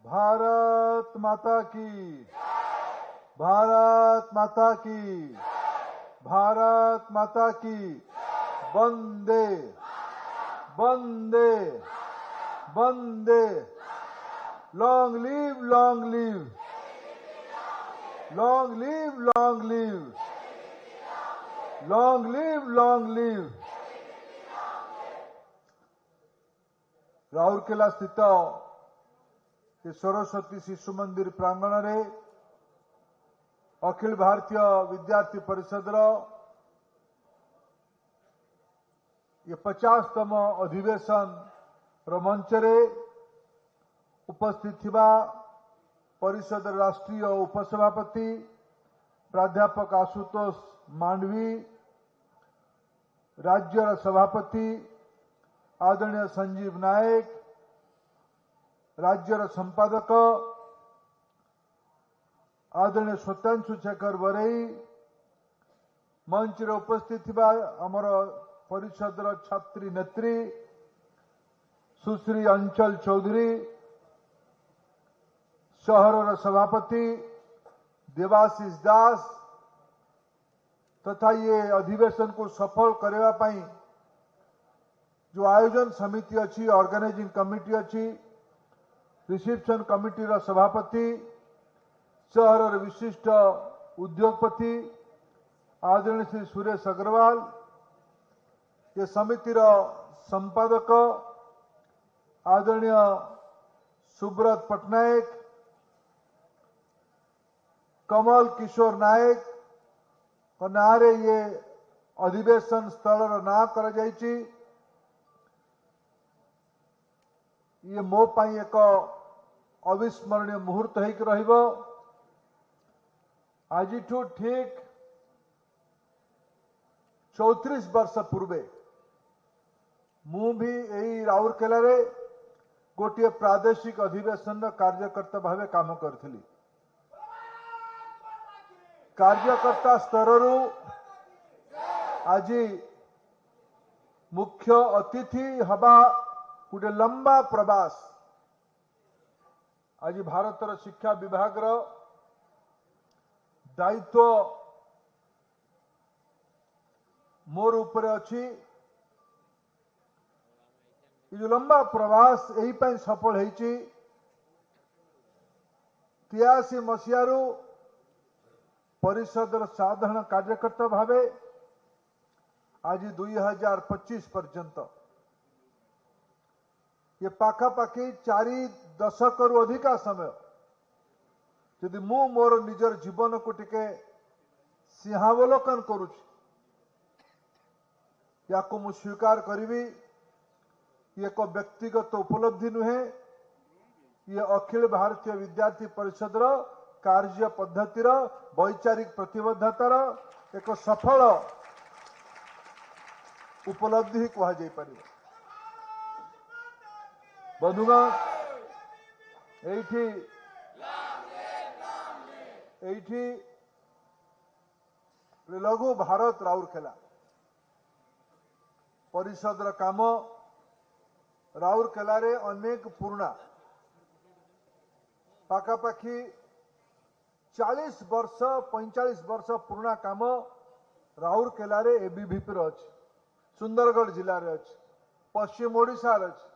भारत माता की, भारत माता की, भारत माता की, वंदे वंदे वंदे। Long live, long live, long live, long live, long live, long live. Rourkela स्थित सरस्वती शिशु मंदिर प्रांगण रे अखिल भारतीय विद्यार्थी परिषद ये 50तम अधिवेशन मंच रे उपस्थित थिबा परिषद राष्ट्रीय उपसभापति प्राध्यापक आशुतोष मांडवी, राज्य सभापति आदरणीय संजीव नायक, राज्यर संपादक आदरणीय सत्यांशु शेखर बरई, मंच रे उपस्थित थिबा आमर परिषद छात्री नेत्री सुश्री अंचल चौधरी, शहर सभापति देवाशीष दास तथा ये अधिवेशन को सफल करने पाई जो आयोजन समिति अच्छी, ऑर्गेनाइजिंग कमिटी अच्छी, रिसेप्शन कमिटी रा सभापति, शहर विशिष्ट उद्योगपति आदरणीय श्री सुरेश अग्रवाल, ये समिति रा संपादक आदरणीय सुब्रत पटनायक, कमल किशोर नायक नारे ये अधिवेशन स्थल ना कर जाइछि। ये मो पाई एक अविस्मरणीय मुहूर्त होइक रहिबो। आज ठीक 34 वर्ष पूर्वे मु भी यही राउरकेला रे गोटे प्रादेशिक अधिवेशन कार्यकर्ता भाव काम करथिली। कार्यकर्ता स्तररू आज मुख्य अतिथि हवा गोटे लंबा प्रवास आज भारतर शिक्षा विभाग दायित्व मोर ऊपर अच्छी। ये जो लंबा प्रवास यही पाई सफल होइछि। 83 मसीहारू परिषदर साधारण कार्यकर्ता भावे आज 2025 पर्यंत ये पाखापाखि 4 दशकरू अधिका समय यदि मु मोर निजर जीवन को टिके सिंहावलोकन करुछि या को मु स्वीकार करिवि। ये एक व्यक्तिगत उपलब्धि नुहे, ये अखिल भारतीय विद्यार्थी परिषद कार्य पद्धतिर वैचारिक प्रतिबद्धतार एक सफल उपलब्धि कह जाई परिबो। बंधुगण एठी लघु भारत राउरकेला परिषद काम राउरकेला रे अनेक पुराना पाखापाखि 40 वर्ष 45 वर्ष पुराना काम राउरकेला रे एबीवीपी रो अछि, सुंदरगढ़ जिला रे अछि, पश्चिम ओडिशा रे अछि।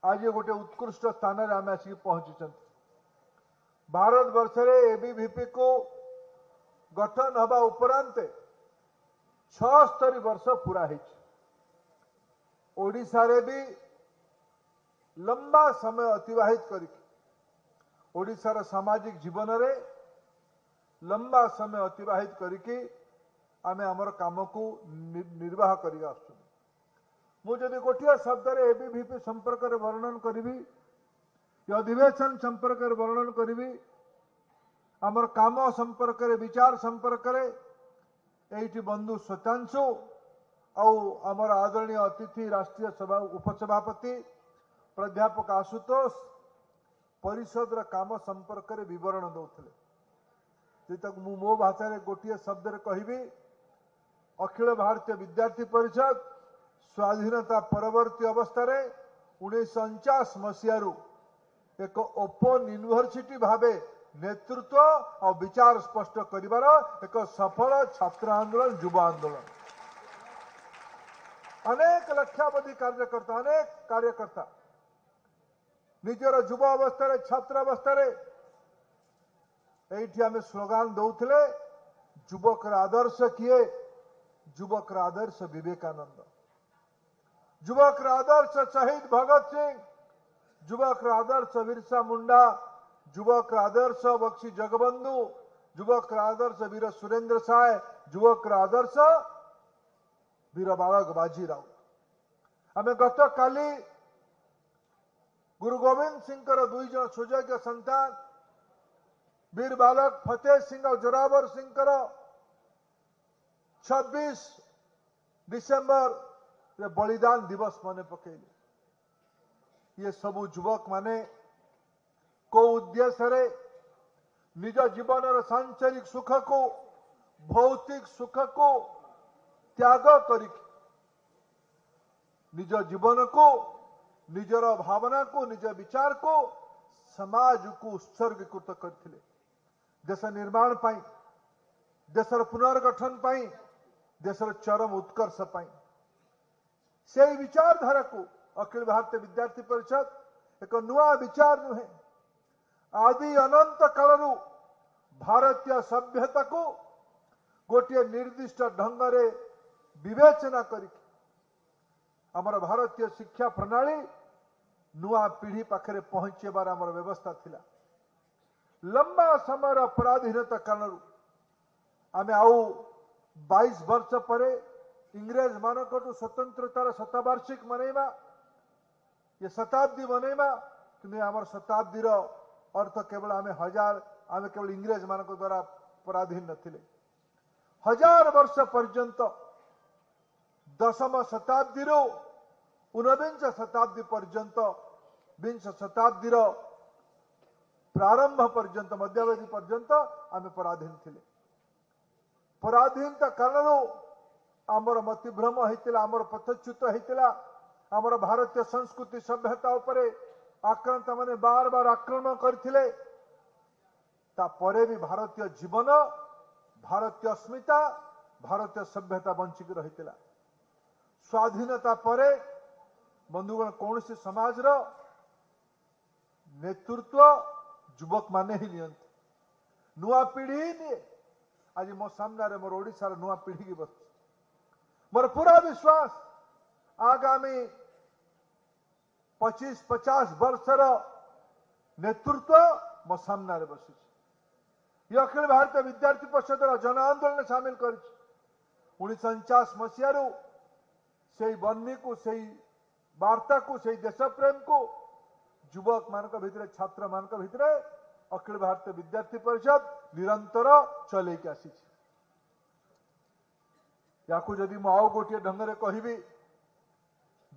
आज गोटे उत्कृष्ट स्थान रे आम आसिक पहुंची। भारत वर्ष रे एबीवीपी को गठन हवा उपरांत 76 वर्ष पूरा है। ओडिशा रे भी लंबा समय अतिवाहित करी ओडिशार सामाजिक जीवन रे लंबा समय अतिवाहित करिकी आमे हमर काम को निर्वाह करी आसु। मु जदि गोटिया शब्द रे एबीवीपी संपर्क रे वर्णन करिवि, ये अधिवेशन संपर्क रे वर्णन करिवि, हमर काम संपर्क रे विचार संपर्क रे एठी बंधु सत्यांशु आउ हमर आदरणीय अतिथि राष्ट्रीय सभा उपसभापति प्राध्यापक आशुतोष परिषद काम संपर्क रे विवरण दौथिले। जे तक मु मो भाषा रे गोटिए शब्द रे कहिबी, अखिल भारतीय विद्यार्थी परिषद स्वाधीनता परवर्ती अवस्था रे 1949 मसीहारू एक ओपन यूनिवर्सिटी भावे नेतृत्व और विचार स्पष्ट करिवार एक सफल छात्र आंदोलन युवा आंदोलन अनेक लक्षावधि कार्यकर्ता निजर युवा अवस्था छात्र अवस्था एठी आमे स्लोगान दौथिले युवक आदर्श किए युवक आदर्श विवेकानंद युवक आदर्श शहीद भगत सिंह युवक आदर्श बिरसा मुंडा युवक आदर्श बक्सी जगबंधु युवक आदर्श वीर सुरेंद्र साय युवक आदर्श वीर बालक बाजी राउत आमे गत काली गुरु गोविंद सिंह दुई जन सुयोग्य संतान वीर बालक फतेह सिंह और जोरावर सिंह 26 डिसेम्बर बलिदान दिवस मन पकेले ये सबु युवक माने को उद्देश्य रे निज जीवन सांसारिक सुख को भौतिक सुख को त्याग करी निज जीवन को निजर भावना को निज विचार को समाज को उत्सर्गीकृत करथिले देश निर्माण पाई देशर पुनर्गठन पाई देशर चरम उत्कर्ष पाई से विचारधारा को अखिल भारतीय विद्यार्थी परिषद एक नुआ विचार नुहे आदि अनंत कालरू भारतीय सभ्यता को गोटे निर्दिष्ट ढंग रे विवेचना करी आमर भारतीय शिक्षा प्रणाली नुआ पीढ़ी पाखे पहुंचेबार आमर व्यवस्था थिला लंबा समय पराधीनता कारणरू आमे आउ 22 वर्ष परे इंग्रेज मानक स्वतंत्रतार शतवार्षिक मनैबा ये शताब्दी मनैबा कि आमर शताब्दीर अर्थ केवल आमे केवल इंग्रेज मानक द्वारा पराधीन नथिले 1000 वर्ष पर्यंत दशम शताब्दी ऊनविंश शताब्दी पर्यंत विंश शताब्दीर प्रारंभ पर्यंत मध्यावधि पर्यंत आमे पराधीन थिले पराधीनता कारण आमर मतिभ्रम होइतिला आमर पथच्युत होइतिला आमर भारतीय संस्कृति सभ्यता उपरे आक्रांत माने बार बार आक्रमण करथिले ता परे भी भारतीय जीवन भारतीय अस्मिता भारतीय सभ्यता बंचिक रहितिला स्वाधीनता परे बंधुगण कौन सी समाज रो नेतृत्व युवक माने ही नियंती नुआ पीढ़ी निये आज मो सामने मोर ओडिशार नुआ पीढ़ी की बस मोर पूरा विश्वास आगामी 25-50 वर्षर नेतृत्व मो सामने बस ये अखिल भारतीय विद्यार्थी परिषद जन आंदोलन सामिल कर 1949 मसीह से बन्नी को से वार्ता को से देश प्रेम को युवक मान भितर छात्र मान भितर अखिल भारतीय विद्यार्थी परिषद निरंतर चल आसी या जदि मु आउ गोटे ढंग से कहबी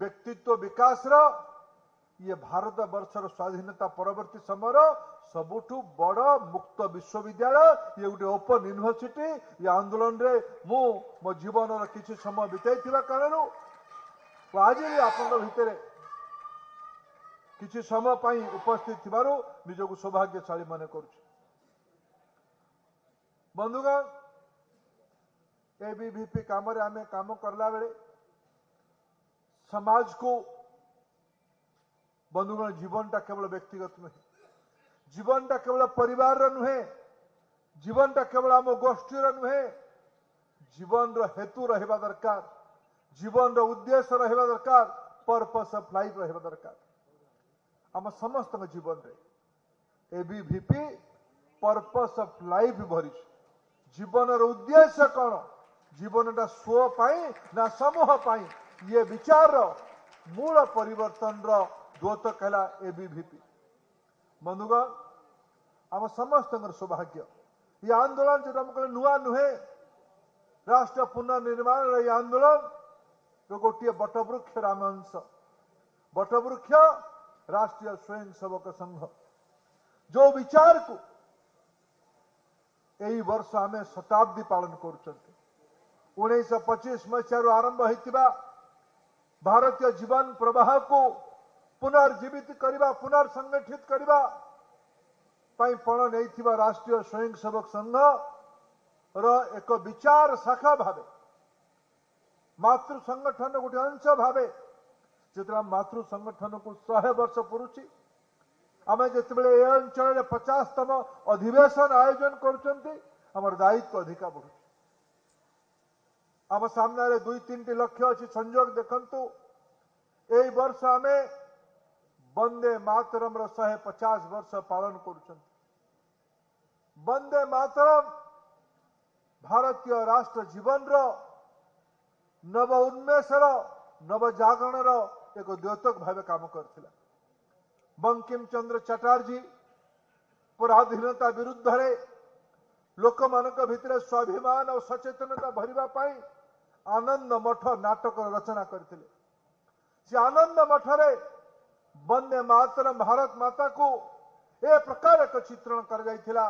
व्यक्तित्व विकास ये भारत वर्षर स्वाधीनता परवर्ती समय सबुठु बड़ मुक्त विश्वविद्यालय ये गोटे ओपन यूनिवर्सिटी ये आंदोलन रे मो जीवन किसी समय बिताई कारण आज भी आपण भितर किसी समय पाई उपस्थित थिबारु निजको सौभाग्यशाली मन करुछु बंधुगण एबीवीपी काम रे आमे काम करला बेले समाज को बंधुगण जीवनटा केवल व्यक्तिगत नुहे जीवनटा केवल परिवार नुहे जीवनटा केवल आम गोष्ठी नुहे जीवन हेतु रहिबा दरकार जीवन उद्देश्य रहिबा दरकार पर्पस ऑफ लाइफ रहिबा दरकार आम समस्त जीवन रे एबीवीपी पर्पस ऑफ लाइफ भरी जीवन उद्देश्य कौन जीवनटा स्व पाई ना समूह पाई ये विचार मूल परिवर्तन द्योतक है एबीवीपी बंधुगण आम समस्त सौभाग्य ये आंदोलन जो आम कहे नुआ नुहे राष्ट्र पुनर्निर्माण ये आंदोलन तो गोटे बटवृक्ष आम अंश बटवृक्ष राष्ट्रीय स्वयंसेवक संघ जो विचार को यही वर्ष आम शताब्दी पालन कर 1925 मसीह आरंभ होता भारतीय जीवन प्रवाह को पुनर्जीवित करवा पुनर्संगठित करवा पण नहीं राष्ट्रीय स्वयंसेवक संघ एक विचार शाखा भावे मातृ संगठन गोटे अंश भावे जो मातृ संगठन को 100 वर्ष पुरुची आम जिते ए अंचल 50तम अधिवेशन आयोजन कर दायित्व अधिका बढ़ु आम सामने 2-3 लक्ष्य अच्छी संजोग देखंतु ए वर्ष आम वंदे मातरम 150 वर्ष पालन कर वंदे मातरम भारतीय राष्ट्र जीवन रो नव उन्मेषर नव जागरण एक द्योतक भाव काम करथिला बंकिम चंद्र चटर्जी पराधीनता विरुद्ध रे लोक मानक भितर स्वाभिमान और सचेतनता भरिबा पाई आनंद मठ नाटक रचना करथिले जे आनंद मठ रे वंदे मातरम भारत माता को ए प्रकार एक चित्रण कर जाइथिला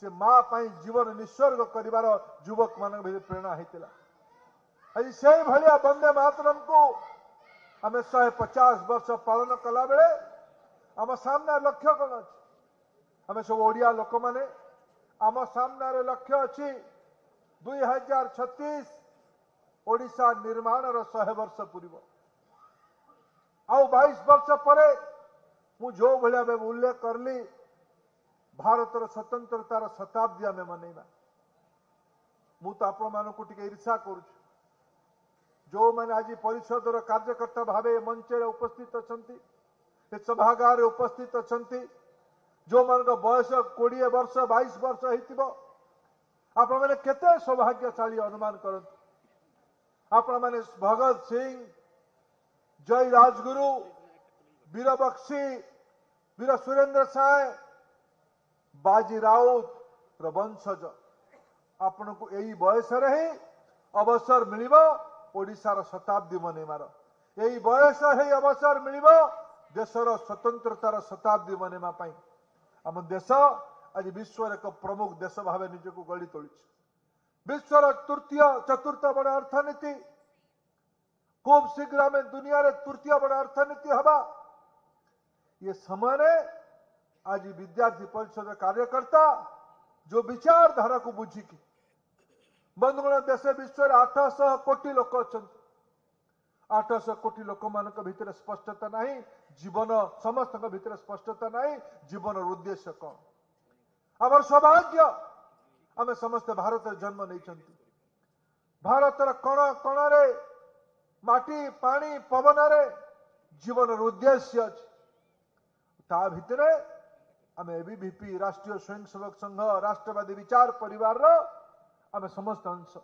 से मां पाई जीवन निस्वर्ग करिवार युवक मान प्रेरणा होता आज से भाया वंदे मातरम को आम 150 वर्ष पालन कला बेले आम सामने लक्ष्य कौन अच्छे आम सब ओडिया लोक माने आम सामने लक्ष्य अच्छी 2036 ओडिशा निर्माण 100 वर्ष पूर्व आउ 22 वर्ष पर मु जो भाया उल्लेख करली भारतर स्वतंत्रतार शताब्दी आम मनइबा मु तो आपण मानक ईर्षा करुछु जो मैंने आज परिषदर कार्यकर्ता भाव मंच उपस्थित अच्छा सभागार उपस्थित अच्छा जो मान बयस 20 वर्ष 22 वर्ष हो आपण मैंने केते सौभाग्यशाली अनुमान करंतु आपण मैंने भगत सिंह जय राजगुरु वीर बक्सी वीर सुरेंद्र साय बाजी राउत वंशज आपण को यही बयस ही अवसर मिल ओडिशार शताब्दी मनइबार यही बयस ही अवसर मिल देशर स्वतंत्रतार शताब्दी मनइबा पाई आम देश आज विश्व एक प्रमुख देश भाव निजक गढ़ी तोली विश्वर तृतीय चतुर्थ बड़ अर्थनीति खूब शीघ्र आम दुनिया रे तृतीय बड़ अर्थनीति हवा ये समय आज विद्यार्थी परिषद कार्यकर्ता जो विचारधारा को बुझिकी बंधुगण देश विश्व 800 कोटी लोक अच्छा 800 कोटी लोक मान भीतर स्पष्टता नहीं जीवन समस्त भीतर स्पष्टता नहीं जीवन उद्देश्य कौन आम सौभाग्य आम समस्त भारत जन्म नहीं भारतर कण कण रे माटी पानी पवन रे जीवन उद्देश्य अच्छी ता भितर आम एबीवीपी राष्ट्रीय स्वयंसेवक संघ राष्ट्रवादी विचार परिवार आम समस्त अंश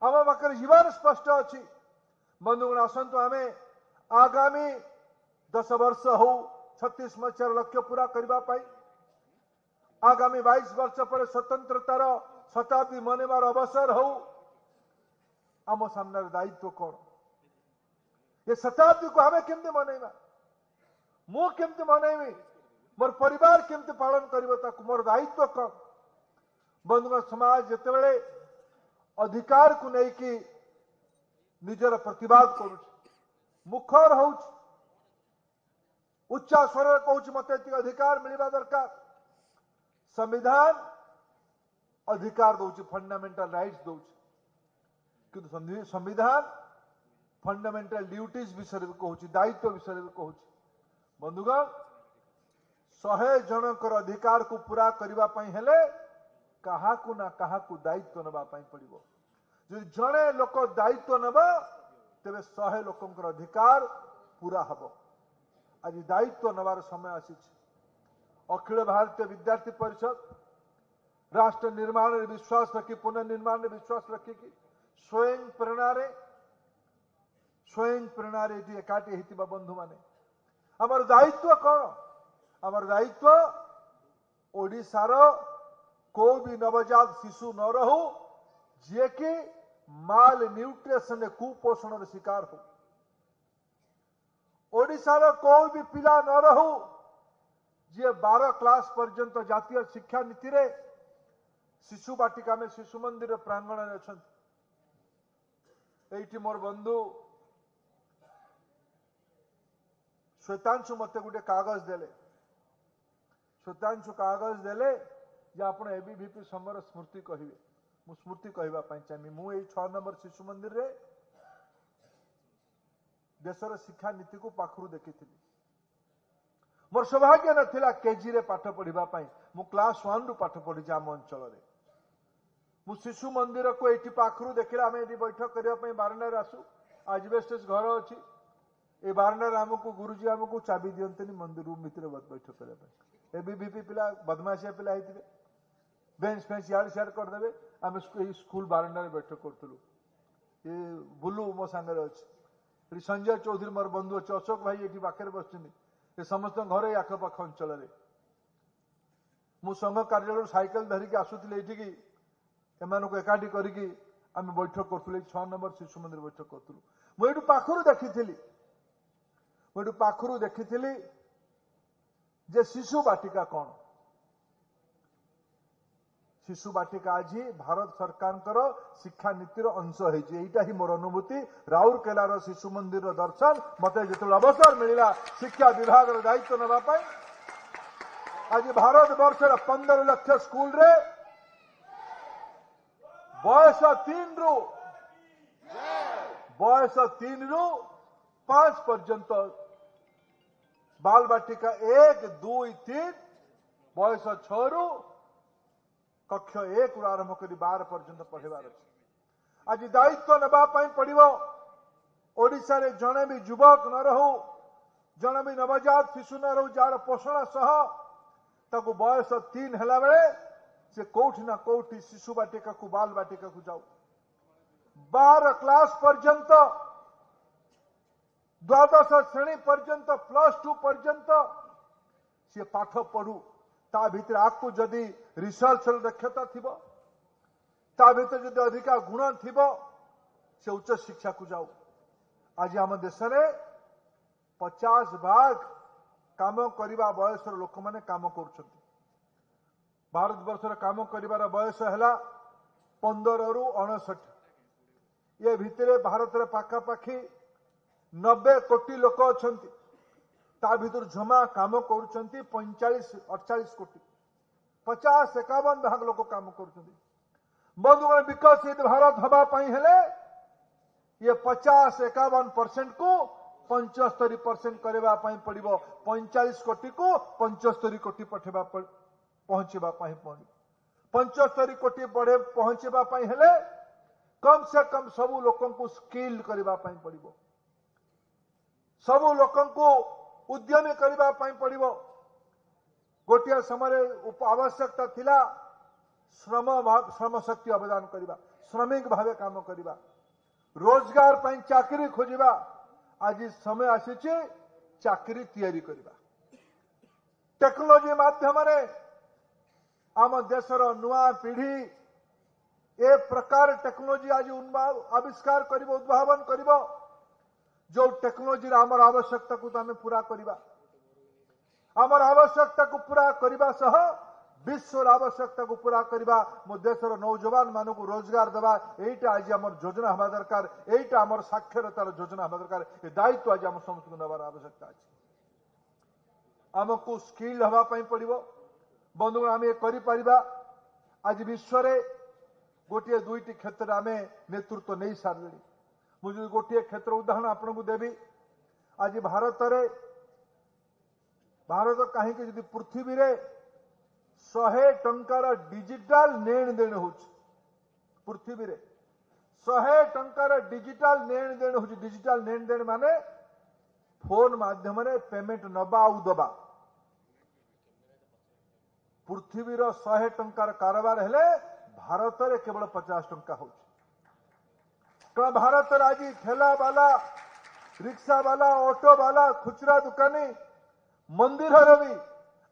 आम पाखे जीवन स्पष्ट अच्छी बंधुगण आसतु आम आगामी 10 वर्ष हो 36 मसीहार लक्ष्य पूरा करने आगामी 22 वर्ष पर स्वतंत्रतार शताब्दी मनइबार अवसर हो आम सामने दायित्व कौन ये शताब्दी को आम केमती मनइबा मु केमती मनइबी मोर परिवार केमती पालन कर मोर दायित्व कौन बंधुगण समाज जितेबले अधिकार को लेकिन निजर प्रतिवाद करुच मुखर हो उच्चा स्वर कहूँ मत अधिकार मिलवा दरकार संविधान अधिकार दौर फंडामेंटल राइट्स दौर कि संविधान फंडामेंटल ड्यूटीज विषय भी कहूँ दायित्व विषय भी कहूँ बंधुगण 100 जनकर अधिकार को पूरा करने हेले काहाकू ना काहाकू दायित्व नवा पड़ो जो जड़े लोक दायित्व नवा तेरे 100 लोकंकर अधिकार पूरा हम आज दायित्व नवार समय आसी अखिल भारतीय विद्यार्थी परिषद राष्ट्र निर्माण में विश्वास रखी पुनर्निर्माण में विश्वास रखी कि स्वयं प्रेरणा एकाठी होता बंधु माने आमर दायित्व कौन आमर दायित्व ओडिशार को भी नवजात शिशु न रहू जे कि माल न्यूट्रिशन कुपोषण शिकार हो ओडिशार कोई भी पिला न रहू जे 12 क्लास पर्यंत जातीय शिक्षा नीति रे शिशु बाटिका में शिशु मंदिर प्रांगण में अच्छा मोर बंधु श्वेतांशु मत गोटे कागज देले श्वेतांशु कागज देले जे आपण एबीवीपी समर स्मृति कहिबे मु स्मृति कहबा पई चाहि मु ए 6 नंबर शिशु मंदिर रे देशर शिक्षा नीति को पाखरु देखिथिली मोर सौभाग्य नथिला केजी रे पाठ पढ़िबा पई मु क्लास 1 रु पाठ पढ़ी जाम अंचल रे मु शिशु मंदिर को एठी पाखरु देखिला हमें यदि बैठक करिया पई बारंडा रे आसु आजबेस्टस घर अछि ए बारंडा रे हमको गुरुजी हमको चाबी दियंतनी मंदिर रूम भीतर बैठक करिया पई एबीवीपी पिला बदमाशिया पिला हेतिबे बेंच फेंच यार शेयर कर देबे हम स्कूल बारंडा रे बैठक करतलु ये बुल्लू मो संगे अछि संजय चौधरी मोर बंधु अछि अशोक भाई एठी पाखरे बसछिनी ए समस्त घर आखपाख अंचल रे मु संघ कार्यालय साइकेल धरी के आसुथिले एठी की एमान को एकाठी करी की हम बैठक करथुले 6 नंबर शिशु मंदिर बैठक करथुलु मु एठु पाखरु देखिथिली जे शिशु बाटिका कौन शिशु बाटिका आज भारत सरकार शिक्षा नीतिर अंश होता ही मोर अनुभूति राउरकेलार शिशु मंदिर दर्शन मत जो अवसर मिला शिक्षा विभाग दायित्व नापी आज भारत वर्ष 15 लाख स्कूल रे बयस 3 रु 5 पर्यंत बाल बाटिका 1 2 3 बयस 6 रु कक्ष 1 रु आरंभ कर 12 पर्यंत पढ़ेबार अछि आज दायित्व नबा पई पड़िबो ओडिसा रे जणे भी युवक न रहू जणे भी नवजात शिशु न रहू जार पोषण सह ताकू बयस 3 हला बेले से कोठी ना कोठी शिशु बाटिका को बाल बाटिका को जाऊ 12 क्लास पर्यंत द्वादश श्रेणी पर्यंत +2 पर्यंत से पाठ पढ़ू ता भीतर आपको जदि रिसर्च दक्षता थिबो ता भीतर जदि अधिका गुण थिबो से उच्च शिक्षा को जाऊ आज आम देश में 50 भाग काम करने बयस लोक मैंने काम कर भारत वर्ष काम कर बयस है 15 रु 59 ये भितर भारत पाखापाखि 90 कोटी लोक अच्छा ता भीतर जमा काम कर 45-48 कोटी 50-51 भाग लोक काम कर बंधुगण विकसित भारत हवापाई हेले ये 50-51% को 75% करबा पई पड़िबो 45 कोटी को 75 कोटी पठेबा पहुंचेबा पई पड़ी 75 कोटी बढ़े पहुंचेबा पई हेले कम से कम सब लोकन को स्किल्ड करबा पई पड़िबो सब लोकन को उद्यमी करबा पई पड़िबो गोटिया समय आवश्यकता थिला श्रम शक्ति अवदान करबा श्रमिक भावे काम करबा रोजगार पई चाकरी खोजिबा आज समय आसीचे चाकरी तैयारी करबा टेक्नोलॉजी माध्यम रे आम देशर नुआ पीढ़ी ए प्रकार टेक्नोलॉजी आज आविष्कार करिबो उद्भावन करिबो जो टेक्नोलॉजी आमर आवश्यकता को आम पूरा करबा आमर आवश्यकता को पूरा करबा सह विश्वर आवश्यकता को पूरा करबा मो देशर नौजवान मानक रोजगार देवा एटा आज आमर योजना हवा दरकार एटा आमर साक्षरतार योजना हवा दरकार ए दायित्व आज आम समस्त को नबार आवश्यकता अछि आमको स्किल हवा पई पड़िबो बंधुगण आम ए करि परिबा आज विश्व रे गोटे दुईटी क्षेत्र आम नेतृत्व नहीं सारे मुझे गोटे क्षेत्र उदाहरण आपन को देवी आज भारत कहीं जदि पृथ्वी रे 100 टंकार डिजिटल लेन देन हो पृथ्वी रे 100 टंकार डिजिटल लेन देन हो डिजिटल लेन देन माने फोन माध्यम रे पेमेंट नबा आउ दबा पृथ्वी रो 100 टंकार कारोबार हेले भारत रे केवल 50 टंका हो भारत आज ठेला वाला रिक्शा वाला ऑटो वाला खुचरा दुकानी मंदिर भी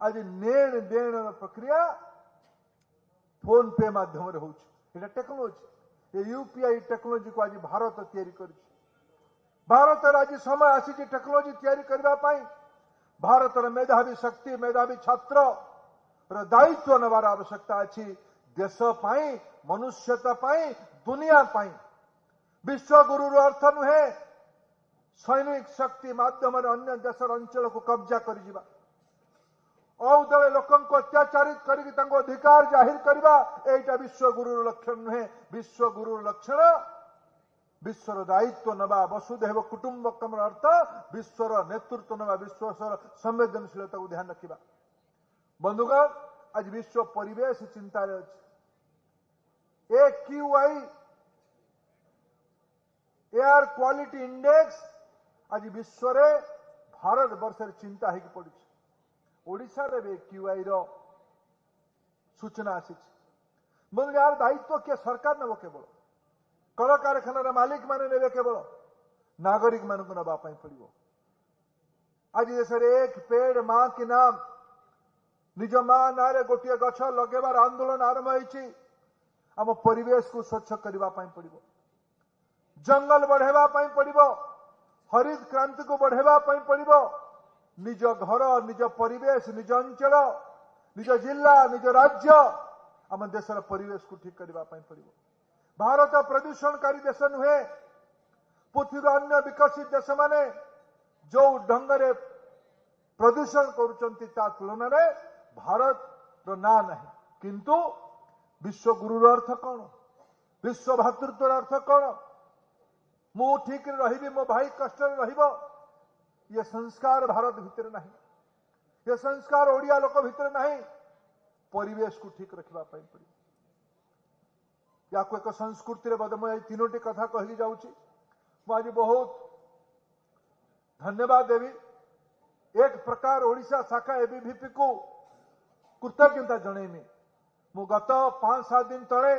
आज लेन देन प्रक्रिया फोन पे माध्यम रे होछि टेक्नोलॉजी ये यूपीआई टेक्नोलॉजी को आज भारत तैयारी कर भारत आज समय आसी टेक्नोलॉजी तैयारी करबा पई भारत मेधावी शक्ति मेधावी छात्र दायित्व नबार आवश्यकता अछि देश पाई मनुष्यता पाई दुनिया पाई विश्व गुरु अर्थ नुहे सैनिक शक्ति माध्यम अन्य देशर अंचल को कब्जा कर औदले लोक अत्याचारित कर अधिकार जाहिर करवा एटा विश्वगुरु लक्षण नुहे विश्वगुरु लक्षण विश्वर दायित्व नवा वसुधैव कुटुंबकम अर्थ विश्वर नेतृत्व नवा विश्व संवेदनशीलता को ध्यान रखा बंधुगण आज विश्व परिवेश चिंतार अच्छे AQI एयर क्वालिटी इंडेक्स आज विश्व भारत वर्ष चिंता होगी पड़ी ओडिशा रे AQI रो सूचना आसी बोल यार दायित्व किए सरकार नब केवल कल कारखानार मालिक माने ने केवल नागरिक मान को नवा पड़ो आज देश एक पेड़ मां की नाम निज मां ना गोटे गछ लगेबार आंदोलन आरंभ होती आम परिवेश को स्वच्छ करने पड़ो जंगल बढ़ेवा पड़ो हरित क्रांति को बढ़ेवा पड़ो निज घर निज परिवेश निज अंचल निज जिला निज राज्य आम देशर परिवेश को ठीक करने पड़ो भारत प्रदूषणकारी देश नुहे पृथ्वी अन्य विकसित देश माने जो ढंगरे प्रदूषण करुचंती तुलन में भारत रो ना नहीं किंतु विश्व गुरुर अर्थ कौन विश्व भातृत्वर अर्थ कौन मु ठीक रही मो भाई कष्ट रहिबो ये संस्कार भारत भितर नहीं ये संस्कार ओडिया लोक भितर नहीं परिवेश को ठीक रखा पड़ो या एक संस्कृति मुझे तीनोटी कथा कहली जाऊँगी आज बहुत धन्यवाद देवी एक प्रकार ओडिशा शाखा एबीवीपी को कृतज्ञता जनईमी मु गत 5-7 दिन तले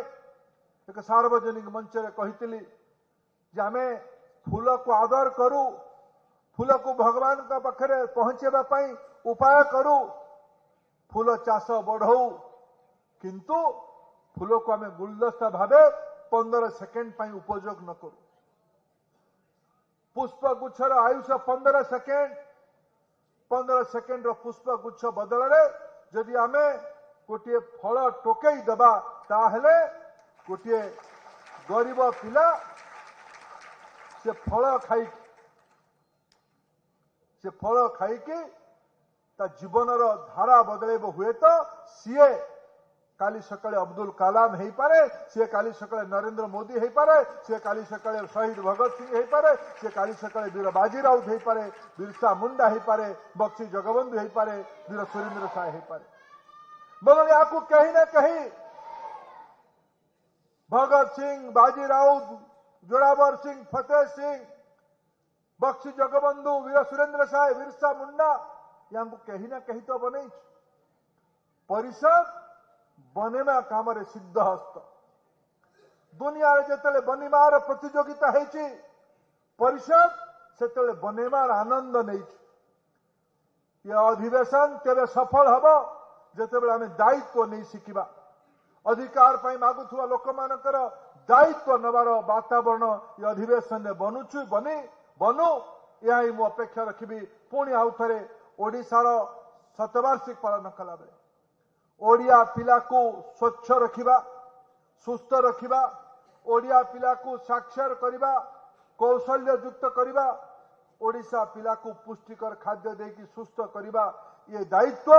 एक सार्वजनिक मंच रे कही आम फूल को आदर करूँ फूल को भगवान का पाखरे पहुंचेबा पई उपाय करूँ फूल चाष बढ़ाऊ किंतु फूल को आम गुलदस्ता भावे 15 सेकेंड पाई उपयोग न करूँ पुष्प गुच्छर आयुष 15 सेकेंड पुष्प गुच्छ बदल जदि आम गोटे फल टोकई दबा ताहले गोटे गरीब पिला से फल खाई जीवनर धारा बदल हुए तो सीए काली सकाळे अब्दुल कलाम हो पारे सी काली सकाळे नरेंद्र मोदी हो पारे सी काली सकाळे शहीद भगत सिंह हो पारे सी काली सकाळे वीर बाजी राउत हो पारे बिरसा मुंडा हो पारे बक्सी जगबंधु हो पारे वीर सुरेंद्र साय हो पारे मगर या कहीं ना कहीं भगत सिंह बाजी राउत जोरावर सिंह फतेह सिंह बक्सी जगबंधु वीर सुरेंद्र साय बिरसा मुंडा या कहीं ना कहीं तो बन परिषद बनेमा काम सिद्ध हस्त दुनिया जिते बनिमार प्रतियोगिता होती परिषद से बनेमार आनंद नहीं ये अधिवेशन तेरे सफल हम जिते आम दायित्व नहीं शिखा अधिकार मागुवा लोक मानकर दायित्व नबार वातावरण ये अधिवेशन में बनू या मु अपेक्षा रखी पुणी आउ थे ओडिशार शतवार्षिक पालन कला बेले ओडिया पिला को स्वच्छ रखिबा सुस्थ रखिबा ओडिया पिला को साक्षर करिबा कौशल्य युक्त करिबा ओडिशा पिला को पुष्टिकर खाद्य देकी सुस्थ करिबा ये दायित्व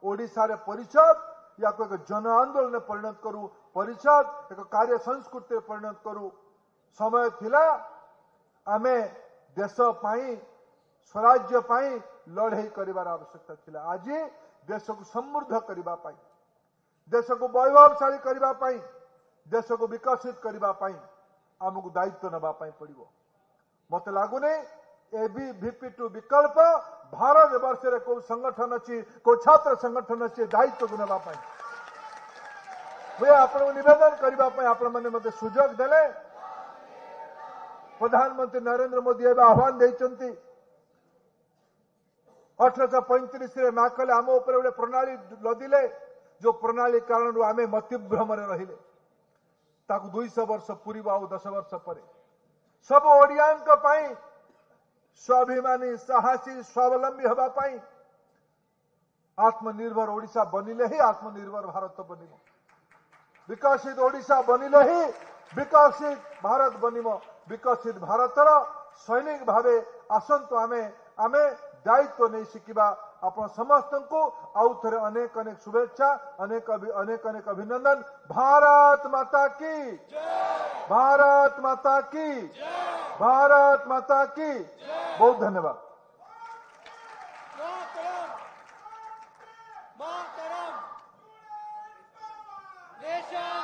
ओडिशा रे परिषद या को एक जन आंदोलन में परिणत करू परिषद एक कार्य संस्कृति परिणत करू समय थिला आमे देश पाई स्वराज्य पाई लड़ाई करिवार आवश्यकता थिला आज देश को समृद्ध करने देश को वैभवशाली करने देश को विकसित करने आमको दायित्व नापी पड़ो मत लगुनि एबीवीपी टू विकल्प भारत वर्ष रे को संगठन अच्छी को छात्र संगठन अच्छी दायित्व को नापी मुझे आपको निवेदन करने आपण मैंने मत सुजोग देले प्रधानमंत्री नरेंद्र मोदी एवं आह्वान देते 1835 माँ कले आम उपर गोटे प्रणाली लदिले जो प्रणाली कारण आम मतिभ्रम रहिले 200 वर्ष पूर्व आ 10 वर्ष पर सब ओडिया स्वाभिमानी साहसी स्वावलंबी होगापाई आत्मनिर्भर ओडिशा बनिले ही आत्मनिर्भर भारत बन विकसित ओडिशा बनिले ही विकसित भारत बन विकसित भारतर सैनिक भावे आसंतु आमे दायित्व नहीं शिखा आपण समस्त को आउ थे अनेक अनेक शुभेच्छा अनेक अनेक अभिनंदन। भारत माता की भारत माता की भारत माता की बहुत धन्यवाद। Nation!